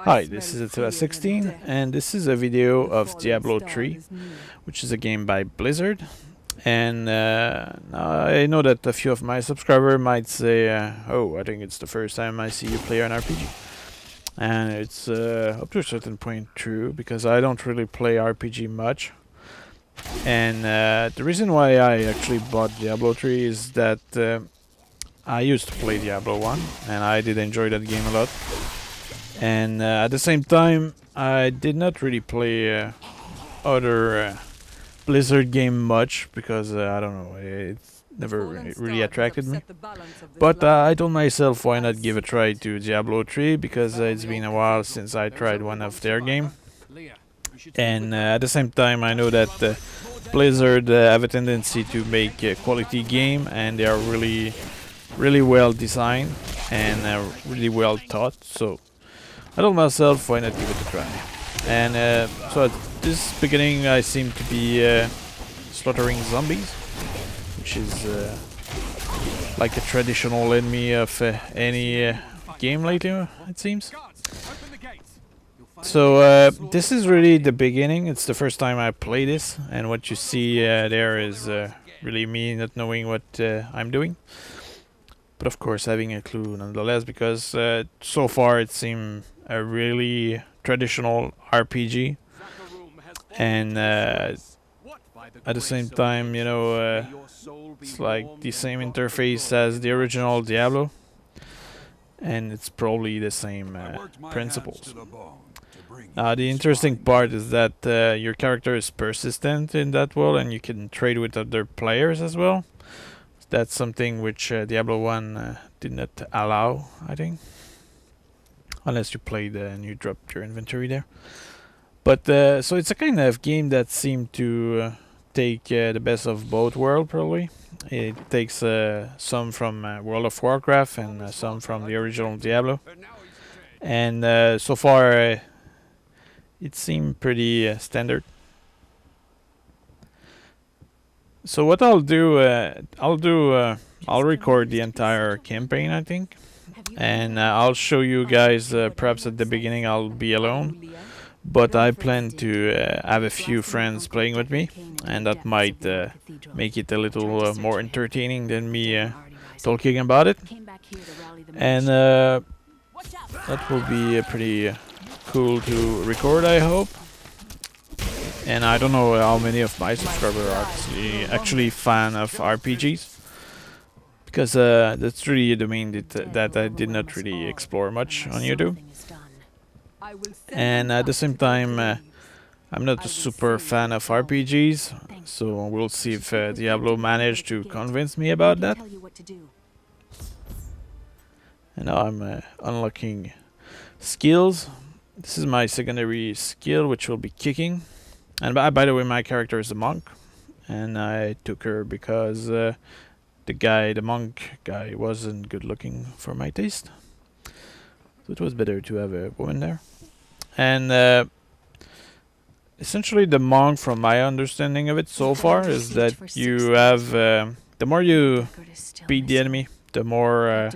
Hi, this is Attila16, and this is a video of Diablo 3, which is a game by Blizzard. And I know that a few of my subscribers might say, oh, I think it's the first time I see you play an RPG. And it's up to a certain point true, because I don't really play RPG much. And the reason why I actually bought Diablo 3 is that I used to play Diablo 1, and I did enjoy that game a lot. And at the same time, I did not really play other Blizzard game much because I don't know, it never really attracted me. But I told myself, why not give a try to Diablo 3, because it's been a while since I tried one of their game. And at the same time, I know that Blizzard have a tendency to make a quality game, and they are really well designed and really well thought. So I told myself, why not give it a try? And so at this beginning I seem to be slaughtering zombies, which is like a traditional enemy of any game lately, it seems. So this is really the beginning. It's the first time I play this, and what you see there is really me not knowing what I'm doing. But of course having a clue nonetheless, because so far it seemed a really traditional RPG, and at the same time, you know, it's like the same interface as the original Diablo, and it's probably the same principles. The interesting part is that your character is persistent in that world, and you can trade with other players as well. That's something which Diablo 1 did not allow, I think. Unless you played and you dropped your inventory there. But so it's a kind of game that seemed to take the best of both worlds, probably. It takes some from World of Warcraft and some from the original Diablo. And so far it seemed pretty standard. So what I'll do, I'll record the entire campaign, I think. And I'll show you guys, perhaps at the beginning I'll be alone, but I plan to have a few friends playing with me, and that might make it a little more entertaining than me talking about it. And that will be pretty cool to record, I hope. And I don't know how many of my subscribers are actually fan of RPGs, because that's really a domain that I did not really explore much on YouTube. And at the same time, I'm not a super fan of RPGs, so we'll see if Diablo managed to convince me about that. And now I'm unlocking skills. This is my secondary skill, which will be kicking. And by the way, my character is a monk, and I took her because the monk guy wasn't good looking for my taste. So it was better to have a woman there. And essentially the monk, from my understanding of it so far, is that you have, the more you beat the enemy, the more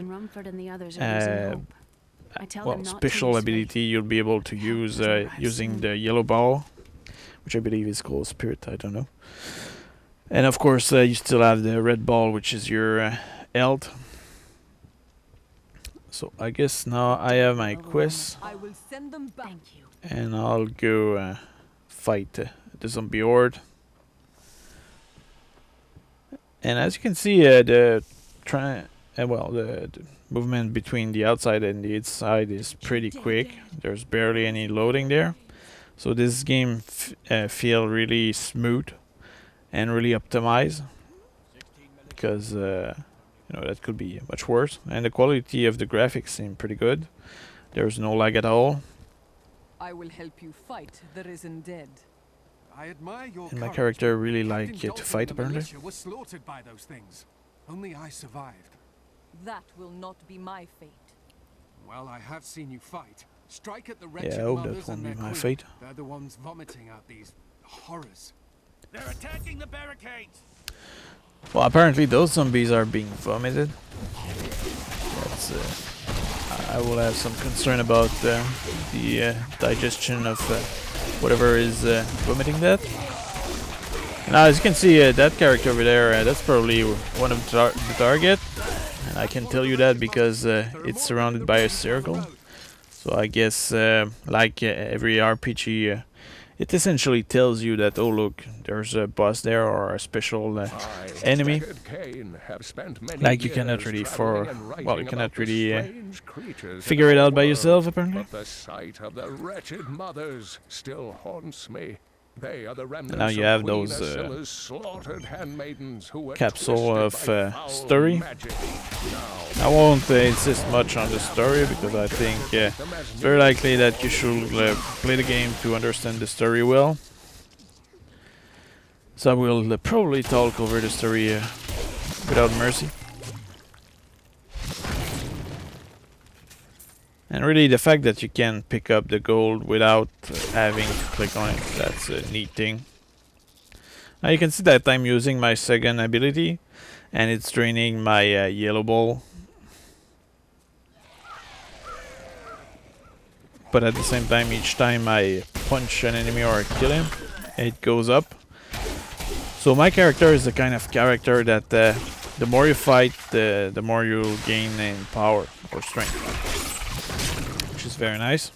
special ability you'll be able to use using the yellow ball, which I believe is called Spirit, I don't know. And of course you still have the red ball, which is your health. So I guess now I have my quest, and I'll go fight the zombie horde. And as you can see, the movement between the outside and the inside is pretty quick. There's barely any loading there. So this game feel really smooth and really optimized, because you know, that could be much worse. And the quality of the graphics seem pretty good. There's no lag at all. I will help you fight the risen dead. I admire your And my character really liked to fight, the apparently. militia was slaughtered by those things. Only I survived. That will not be my fate. Well, I have seen you fight. Strike at the Yeah, wretched I hope mothers that won't and be their my queen. fate. They're the ones vomiting out these horrors. They're attacking the barricades. Well, apparently those zombies are being vomited. That's I will have some concern about the digestion of whatever is vomiting that. Now, as you can see, that character over there, that's probably one of the target. And I can tell you that because it's surrounded by a circle. So I guess, like every RPG, it essentially tells you that, oh look, there's a boss there or a special enemy. Like you cannot really you cannot really figure it out by yourself, apparently. But the sight of the wretched mothers still haunts me. They are the remnants now you have of those slaughtered handmaidens who were capsule of story. magic. I won't insist much on the story because I think it's very likely that you should play the game to understand the story well. So I will probably talk over the story without mercy. And really the fact that you can pick up the gold without having to click on it, that's a neat thing. Now you can see that I'm using my second ability and it's draining my yellow ball. But at the same time, each time I punch an enemy or kill him, it goes up. So my character is the kind of character that the more you fight, the more you'll gain in power or strength. Which is very nice.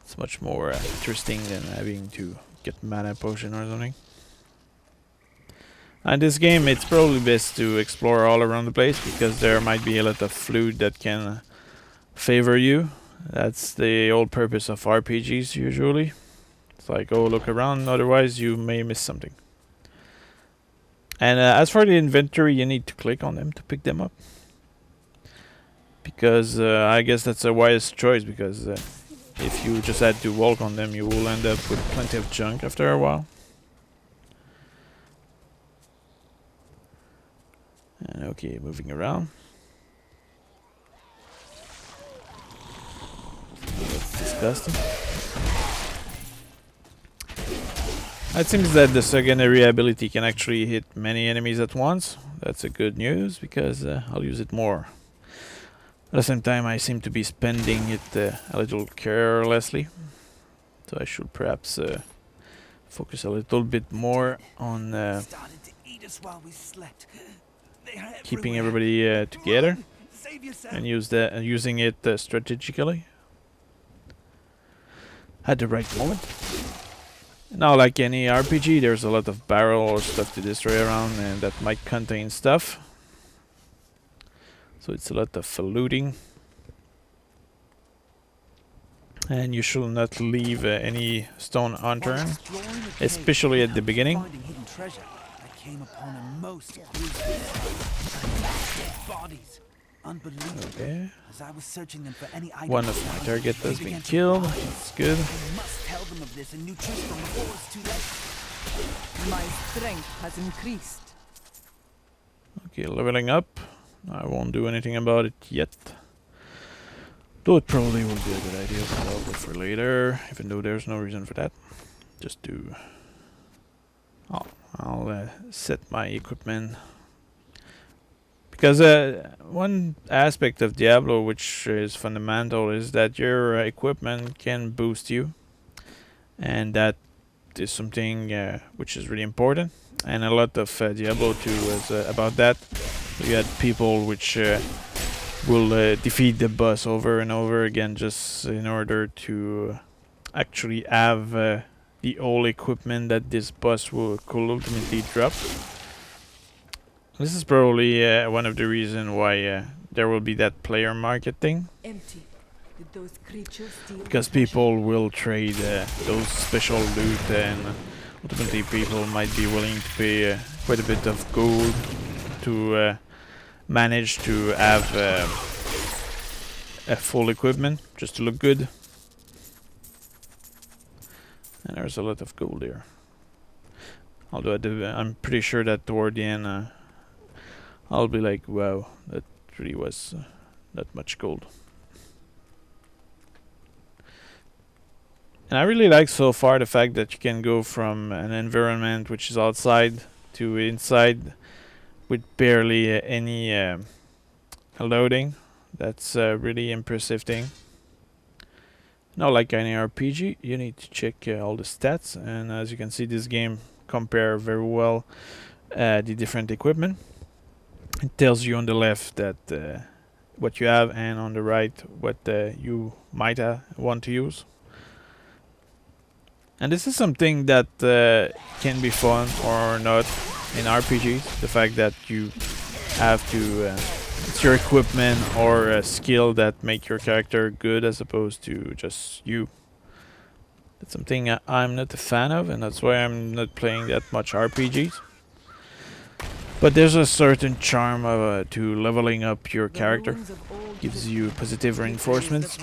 It's much more interesting than having to get mana potion or something. And this game, it's probably best to explore all around the place because there might be a lot of loot that can favor you. That's the whole purpose of RPGs usually. It's like, oh, look around, otherwise you may miss something. And as for the inventory, you need to click on them to pick them up. Because I guess that's a wise choice, because if you just had to walk on them, you will end up with plenty of junk after a while. And okay, moving around. That's disgusting. It seems that the secondary ability can actually hit many enemies at once. That's a good news, because I'll use it more. At the same time, I seem to be spending it a little carelessly. So I should perhaps focus a little bit more on keeping everybody together and using it strategically at the right moment. Now, like any RPG, there's a lot of barrel or stuff to destroy around, and that might contain stuff. So it's a lot of looting. And you should not leave any stone unturned, especially at the beginning. Okay. One of my target has been killed. That's good. My strength has increased. Okay, leveling up. I won't do anything about it yet. Though it probably will be a good idea, but I'll go for later, even though there's no reason for that. Just to... Oh, I'll set my equipment. Because one aspect of Diablo which is fundamental is that your equipment can boost you. And that is something which is really important. And a lot of Diablo 2 was about that. You had people which will defeat the boss over and over again just in order to actually have the old equipment that this boss could ultimately drop. This is probably one of the reasons why there will be that player market thing. Empty. Did those creatures steal Because people will trade those special loot, and ultimately people might be willing to pay quite a bit of gold to manage to have a full equipment just to look good. And there's a lot of gold here. Although I'm pretty sure that toward the end I'll be like, wow, that really was that much gold. And I really like so far the fact that you can go from an environment which is outside to inside with barely any loading. That's a really impressive thing. Now, like any RPG, you need to check all the stats, and as you can see, this game compare very well the different equipment. It tells you on the left that what you have, and on the right what you might want to use. And this is something that can be fun or not in RPGs. The fact that you have to it's your equipment or a skill that make your character good as opposed to just you. That's something I'm not a fan of, and that's why I'm not playing that much RPGs. But there's a certain charm of, to leveling up your character. Gives you positive reinforcements.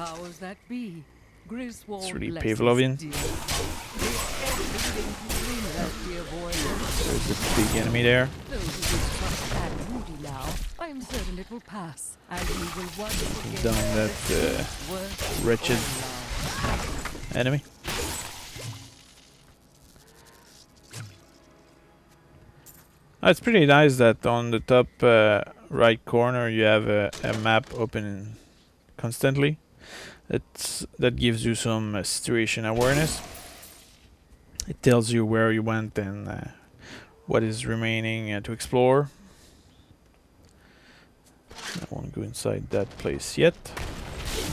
It's really Pavlovian. There's a big enemy there. I'm certain it will pass, as you will once Take down that wretched enemy. It's pretty nice that on the top right corner you have a map open constantly. That gives you some situation awareness. It tells you where you went and what is remaining to explore. I won't go inside that place yet.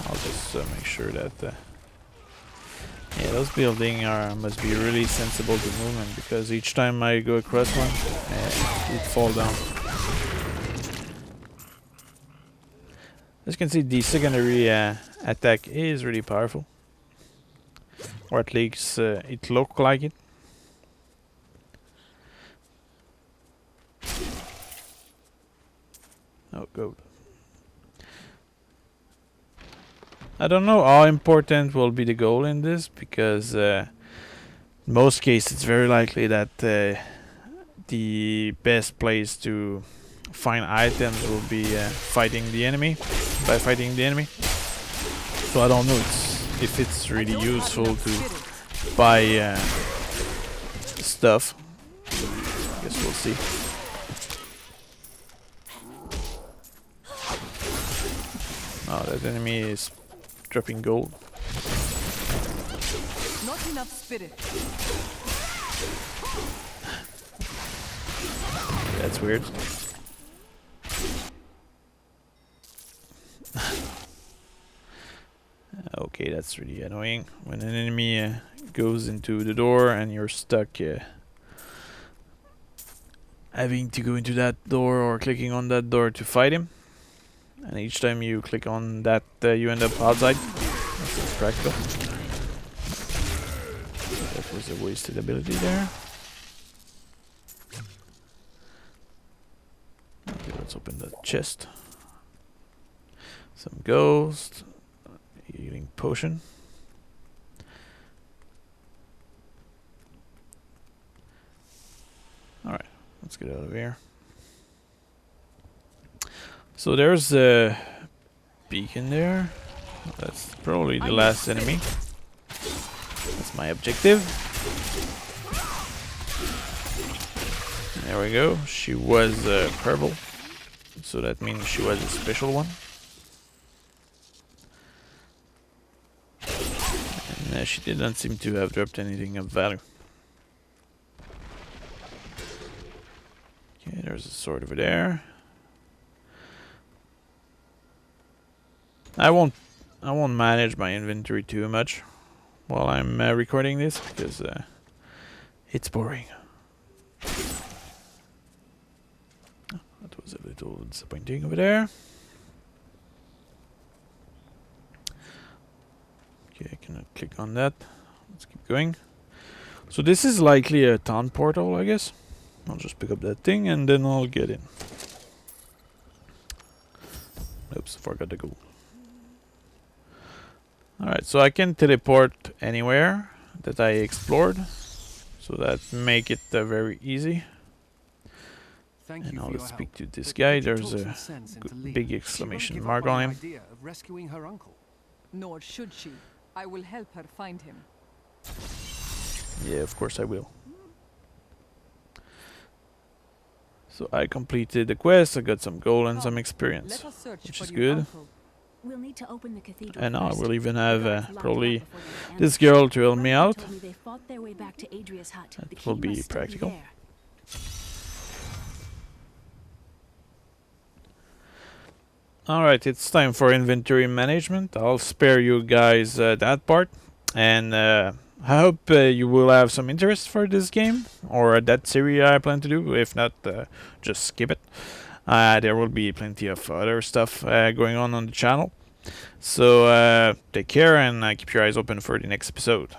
I'll just make sure that yeah, those buildings must be really sensible to movement, because each time I go across one, it falls down. As you can see, the secondary attack is really powerful, or at least it looks like it. Oh, gold. I don't know how important will be the goal in this, because in most cases it's very likely that the best place to find items will be fighting the enemy. So I don't know if it's really useful to buy stuff. I guess we'll see. Oh, that enemy is dropping gold. Not enough spirit. That's weird. Okay, that's really annoying. When an enemy goes into the door and you're stuck having to go into that door or clicking on that door to fight him. And each time you click on that, you end up outside. That's practical. That was a wasted ability there. Okay, let's open the chest. Some ghost. Healing potion. Alright, let's get out of here. So there's a beacon there. That's probably the last enemy. That's my objective. There we go. She was purple, so that means she was a special one. And she didn't seem to have dropped anything of value. Okay, there's a sword over there. I won't manage my inventory too much while I'm recording this, because it's boring. Oh, that was a little disappointing over there. Okay, I cannot click on that. Let's keep going. So this is likely a town portal, I guess. I'll just pick up that thing and then I'll get in. Oops, forgot the goal. Alright, so I can teleport anywhere that I explored, so that make it very easy. Thank And you now for let's your speak help, to this but guy. could you There's talk a some sense into Lee? big She exclamation won't give mark up on my him. idea of rescuing her uncle. Nor should she. I will help her find him. Yeah, of course I will. So I completed the quest, I got some gold and some experience, Let us search which for is your good. uncle. We'll need to open the cathedral And now I first. will even The have guards locked it probably up before they could this ambush. girl to help me Brother out. told me they fought their way back to Adria's hut. That The will key be must still practical. there. Alright, it's time for inventory management. I'll spare you guys that part. And I hope you will have some interest for this game, or that series I plan to do. If not, just skip it. There will be plenty of other stuff going on the channel. So take care and keep your eyes open for the next episode.